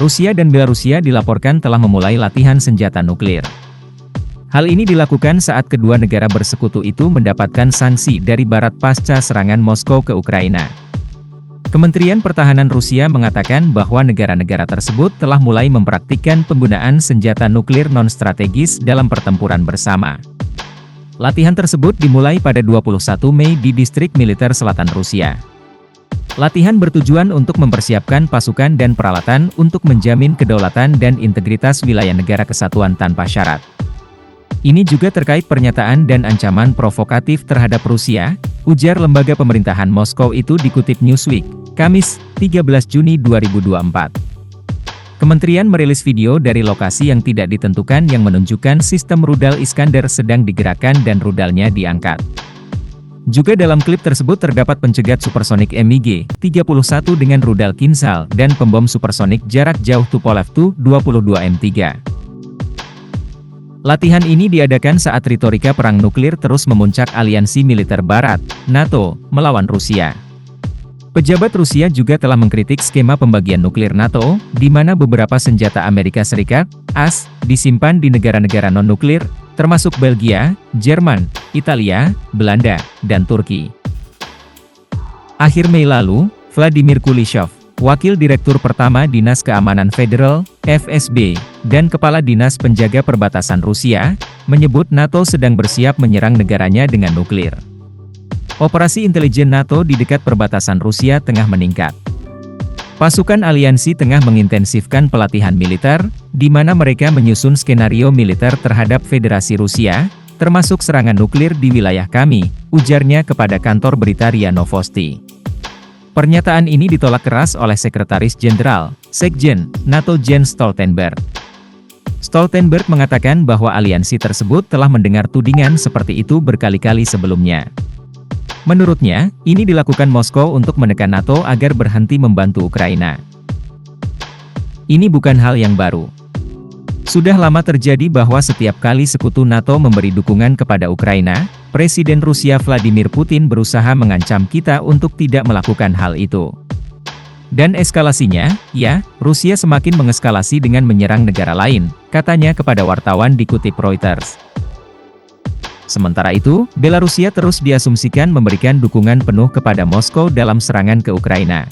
Rusia dan Belarusia dilaporkan telah memulai latihan senjata nuklir. Hal ini dilakukan saat kedua negara bersekutu itu mendapatkan sanksi dari Barat pasca serangan Moskow ke Ukraina. Kementerian Pertahanan Rusia mengatakan bahwa negara-negara tersebut telah mulai mempraktikkan penggunaan senjata nuklir non-strategis dalam pertempuran bersama. Latihan tersebut dimulai pada 21 Mei di distrik militer selatan Rusia. Latihan bertujuan untuk mempersiapkan pasukan dan peralatan untuk menjamin kedaulatan dan integritas wilayah negara kesatuan tanpa syarat. Ini juga terkait pernyataan dan ancaman provokatif terhadap Rusia, ujar lembaga pemerintahan Moskow itu dikutip Newsweek, Kamis, 13 Juni 2024. Kementerian merilis video dari lokasi yang tidak ditentukan yang menunjukkan sistem rudal Iskander sedang digerakkan dan rudalnya diangkat. Juga dalam klip tersebut terdapat pencegat supersonik MiG-31 dengan rudal Kinzhal dan pembom supersonik jarak jauh Tupolev Tu-22 M3. Latihan ini diadakan saat retorika perang nuklir terus memuncak aliansi militer Barat, NATO, melawan Rusia. Pejabat Rusia juga telah mengkritik skema pembagian nuklir NATO, di mana beberapa senjata Amerika Serikat, AS, disimpan di negara-negara non-nuklir, termasuk Belgia, Jerman, Italia, Belanda, dan Turki. Akhir Mei lalu, Vladimir Kulishov, Wakil Direktur Pertama Dinas Keamanan Federal, FSB, dan Kepala Dinas Penjaga Perbatasan Rusia, menyebut NATO sedang bersiap menyerang negaranya dengan nuklir. Operasi intelijen NATO di dekat perbatasan Rusia tengah meningkat. Pasukan aliansi tengah mengintensifkan pelatihan militer, di mana mereka menyusun skenario militer terhadap Federasi Rusia, termasuk serangan nuklir di wilayah kami, ujarnya kepada kantor berita RIA Novosti. Pernyataan ini ditolak keras oleh Sekretaris Jenderal, Sekjen, NATO Jens Stoltenberg. Stoltenberg mengatakan bahwa aliansi tersebut telah mendengar tudingan seperti itu berkali-kali sebelumnya. Menurutnya, ini dilakukan Moskow untuk menekan NATO agar berhenti membantu Ukraina. Ini bukan hal yang baru. Sudah lama terjadi bahwa setiap kali sekutu NATO memberi dukungan kepada Ukraina, Presiden Rusia Vladimir Putin berusaha mengancam kita untuk tidak melakukan hal itu. Dan eskalasinya, ya, Rusia semakin mengeskalasi dengan menyerang negara lain, katanya kepada wartawan dikutip Reuters. Sementara itu, Belarusia terus diasumsikan memberikan dukungan penuh kepada Moskow dalam serangan ke Ukraina.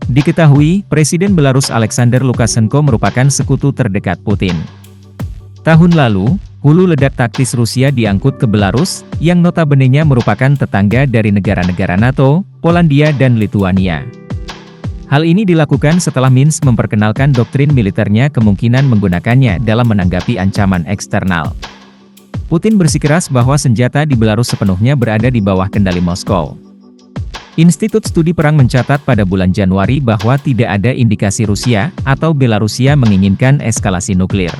Diketahui, Presiden Belarus Alexander Lukashenko merupakan sekutu terdekat Putin. Tahun lalu, hulu ledak taktis Rusia diangkut ke Belarus, yang notabene-nya merupakan tetangga dari negara-negara NATO, Polandia dan Lituania. Hal ini dilakukan setelah Minsk memperkenalkan doktrin militernya kemungkinan menggunakannya dalam menanggapi ancaman eksternal. Putin bersikeras bahwa senjata di Belarus sepenuhnya berada di bawah kendali Moskow. Institut Studi Perang mencatat pada bulan Januari bahwa tidak ada indikasi Rusia atau Belarusia menginginkan eskalasi nuklir.